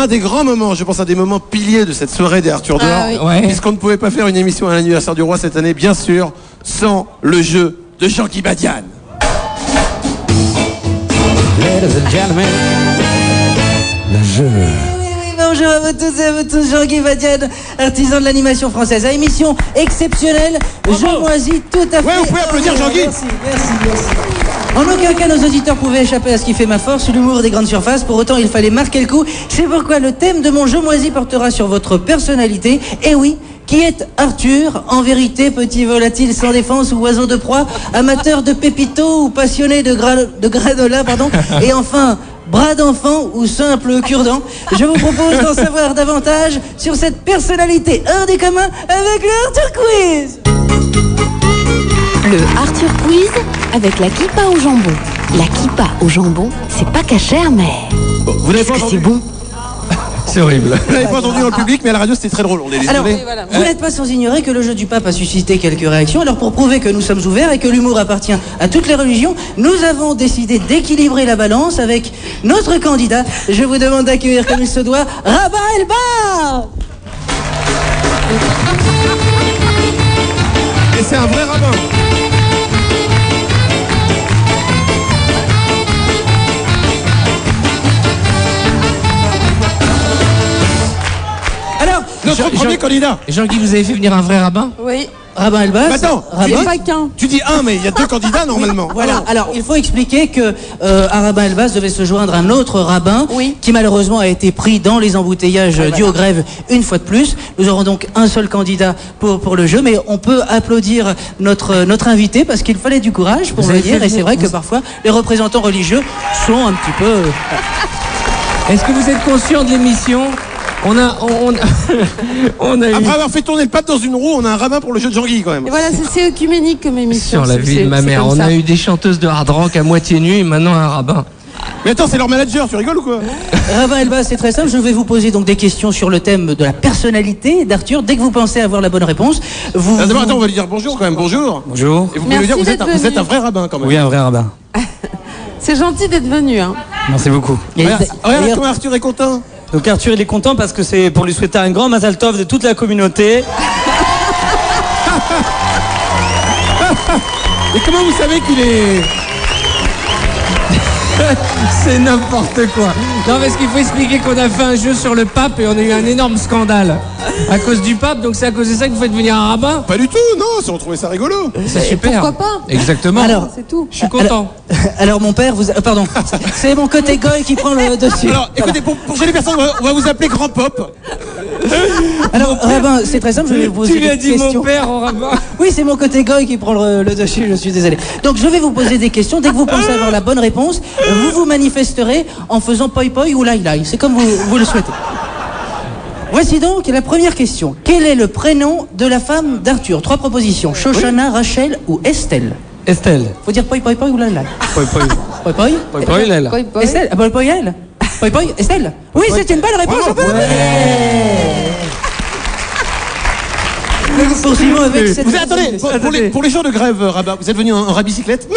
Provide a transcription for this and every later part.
un des grands moments, je pense à des moments piliers de cette soirée des Arthur d'Or, puisqu'on ne pouvait pas faire une émission à l'anniversaire du roi cette année, bien sûr, sans le jeu de Jean-Guy Badiane. Ladies and gentlemen, le jeu. Bonjour à vous tous et à vous tous, Jean-Guy Badiane, artisan de l'animation française. À émission exceptionnelle, je moisis tout à fait. Ouais, vous pouvez applaudir Jean-Guy. Merci. En aucun cas, nos auditeurs pouvaient échapper à ce qui fait ma force, l'humour des grandes surfaces. Pour autant, il fallait marquer le coup. C'est pourquoi le thème de mon jeu moisi portera sur votre personnalité. Et oui, qui est Arthur? En vérité, petit volatile sans défense ou oiseau de proie, amateur de pépito ou passionné de granola, et enfin, bras d'enfant ou simple cure-dent. Je vous propose d'en savoir davantage sur cette personnalité hors des communs avec le Arthur Quiz. Le Arthur Quiz avec la kippa au jambon. La kippa au jambon, c'est pas cachère, mais Vous n'avez pas c'est entendu bon. C'est horrible. Vous n'avez pas entendu dans le public, mais à la radio c'était très drôle. On est désolé. Alors, vous n'êtes pas sans ignorer que le jeu du pape a suscité quelques réactions. Alors, pour prouver que nous sommes ouverts et que l'humour appartient à toutes les religions, nous avons décidé d'équilibrer la balance avec notre candidat. Je vous demande d'accueillir comme il se doit Rabat Elba. Et c'est un vrai rabbin. Alors, notre premier candidat. Jean-Guy, vous avez fait venir un vrai rabbin? Oui. Rabbin Elbaz. Mais attends, Pas qu'un. tu dis un, mais il y a deux candidats normalement. Voilà, alors il faut expliquer que à Rabbin Elbaz devait se joindre un autre rabbin qui malheureusement a été pris dans les embouteillages dus aux grèves une fois de plus. Nous aurons donc un seul candidat pour le jeu, mais on peut applaudir notre invité parce qu'il fallait du courage pour venir, et c'est vrai que parfois les représentants religieux sont un petit peu... Est-ce que vous êtes conscient de l'émission? On a Après avoir fait tourner le pape dans une roue, on a un rabbin pour le jeu de Jean-Guy quand même. Et voilà, c'est œcuménique comme émission. Sur la vie de ma mère, on a eu des chanteuses de hard rock à moitié nues et maintenant un rabbin. Mais attends, c'est leur manager, tu rigoles ou quoi? Rabbin Elbaz, c'est très simple, je vais vous poser donc des questions sur le thème de la personnalité d'Arthur. Dès que vous pensez avoir la bonne réponse, vous... D'abord, attends, on va lui dire bonjour quand même, bonjour. Bonjour. Et vous pouvez lui dire, vous êtes un vrai rabbin quand même. Oui, un vrai rabbin. C'est gentil d'être venu. Hein. Merci beaucoup. Regarde comment Arthur est content. Donc Arthur il est content parce que c'est pour lui souhaiter un grand Mazal Tov de toute la communauté. Et comment vous savez qu'il est... C'est n'importe quoi. Non, parce qu'il faut expliquer qu'on a fait un jeu sur le pape et on a eu un énorme scandale à cause du pape. Donc c'est à cause de ça que vous faites venir un rabbin? Pas du tout, non, on trouvait ça rigolo. C'est super. Pourquoi pas? Exactement. Alors, c'est tout. Je suis content. Alors mon père, pardon, c'est mon côté goy qui prend le dessus. Alors, écoutez, pour gêner personne, on va vous appeler Grand Pop. Alors, rabbin, c'est très simple, je vais vous poser Tu lui as des dit questions. mon père en rabbin? Oui, c'est mon côté goy qui prend le dessus, je suis désolé. Donc, je vais vous poser des questions. Dès que vous pensez avoir la bonne réponse, vous manifesterez en faisant poi poi ou lai lai. C'est comme vous le souhaitez. Voici donc la première question. Quel est le prénom de la femme d'Arthur? 3 propositions. Shoshana, Rachel ou Estelle? Estelle. Faut dire poi poi poi ou lai lai? Poi poi. Poi poi? Poi poi, elle. Poi, poi. Estelle? Ah, poi poi elle? Poi poi? Estelle? Oui, c'est une bonne réponse. Nous poursuivons avec cette... Vous attendez, pour les jours de grève, rabbin, vous êtes venu en rabicyclette?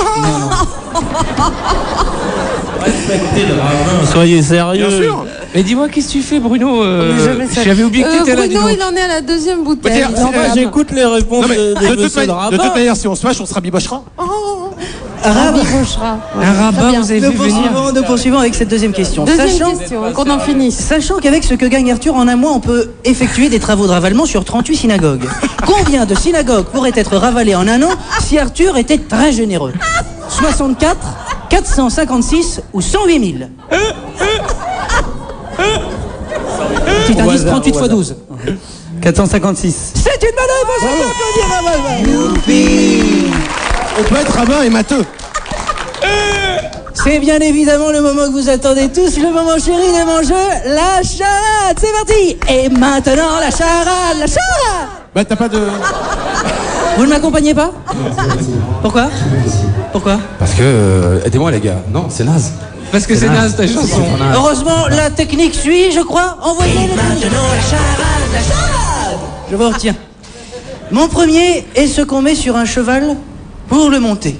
Soyez sérieux. Bien sûr. Mais dis-moi, qu'est-ce que tu fais, Bruno? Jamais ça. J'avais oublié que t'étais là. dis Bruno, donc. il en est à la deuxième bouteille. Bah, Non, moi, j'écoute les réponses Non, mais de de monsieur le toute rabbin. manière, si on se fâche, on se rabibochera. Rabbin. Un rabbin, vous avez fait venir. Nous poursuivons avec cette deuxième question. Deuxième question, qu'on en finisse. Sachant qu'avec ce que gagne Arthur, en un mois, on peut effectuer des travaux de ravalement sur 38 synagogues. Combien de synagogues pourraient être ravalées en un an si Arthur était très généreux? 64, 456 ou 108 000? Petit indice, 38 x 12. 456. C'est une bonne réponse, on peut applaudir Rabbin. Youpi. On peut être rabbin et matheux. C'est bien évidemment le moment que vous attendez tous, le moment chéri de mon jeu, la charade. C'est parti. Et maintenant, la charade, la charade. Bah t'as pas de... Vous ne m'accompagnez pas? Pourquoi? Pourquoi? Parce que, aidez-moi les gars. Non, c'est naze. Parce que c'est naze ta chanson. Heureusement, la technique suit, je crois. Envoyez-le. Maintenant, la charade, la charade. Je vous retiens. Mon premier est ce qu'on met sur un cheval pour le monter.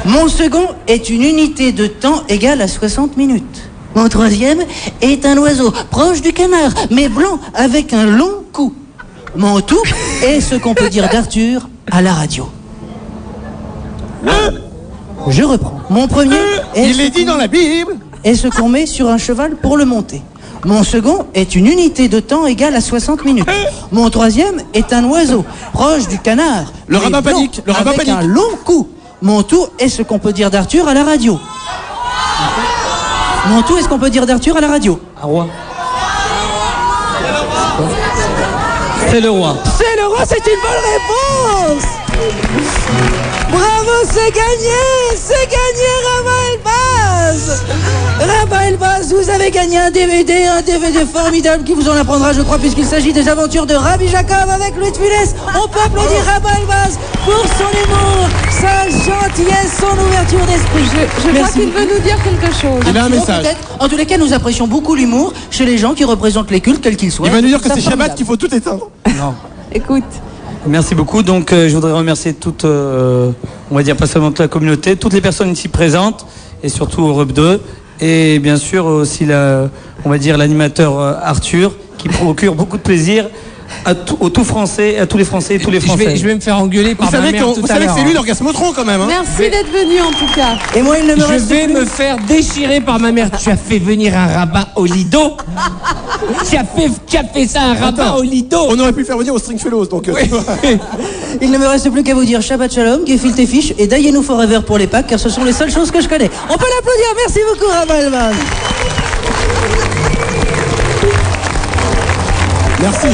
Mon second est une unité de temps égale à 60 minutes. Mon troisième est un oiseau proche du canard, mais blanc avec un long cou. Mon tout est ce qu'on peut dire d'Arthur à la radio. Je reprends. Mon premier est... Il est dit dans la Bible. Est ce qu'on met sur un cheval pour le monter. Mon second est une unité de temps égale à 60 minutes. Mon troisième est un oiseau proche du canard. Le rabbin panique. Le rabbin avec panique. un long cou. Mon tout est ce qu'on peut dire d'Arthur à la radio. Mon tout est ce qu'on peut dire d'Arthur à la radio. Un roi. C'est le roi. C'est le roi, c'est une bonne réponse. Bravo, c'est gagné Rabat Elbaz. Rabat Elbaz, vous avez gagné un DVD formidable qui vous en apprendra, je crois, puisqu'il s'agit des aventures de Rabbi Jacob avec Louis de Funès. On peut applaudir Rabat Elbaz pour son humour, sa gentillesse, son ouverture d'esprit. Je crois qu'il veut nous dire quelque chose. Il a un message. En tous les cas, nous apprécions beaucoup l'humour chez les gens qui représentent les cultes, quels qu'ils soient. Il va nous dire que c'est Shabbat qu'il faut tout éteindre. Non. Écoute. Merci beaucoup. Donc, je voudrais remercier toute, on va dire pas seulement toute la communauté, toutes les personnes ici présentes, et surtout Europe 2, et bien sûr aussi on va dire l'animateur Arthur, qui procure beaucoup de plaisir à tous Français, à tous les Français et tous les Français. Je vais me faire engueuler par ma mère tout à l'heure. Vous savez que c'est lui l'orgasmotron quand même. Hein. Merci d'être venu en tout cas. Et moi, il ne me Je reste vais plus. me faire déchirer par ma mère. Tu as fait venir un rabbin au Lido. Tu as fait ça un rabbin au Lido. On aurait pu le faire venir au Stringfellows, donc. Il ne me reste plus qu'à vous dire Shabbat Shalom, Gefilte tes fiches et Dayenu Forever pour les Pâques, car ce sont les seules choses que je connais. On peut l'applaudir. Merci beaucoup, Rabat Elbaz. Merci.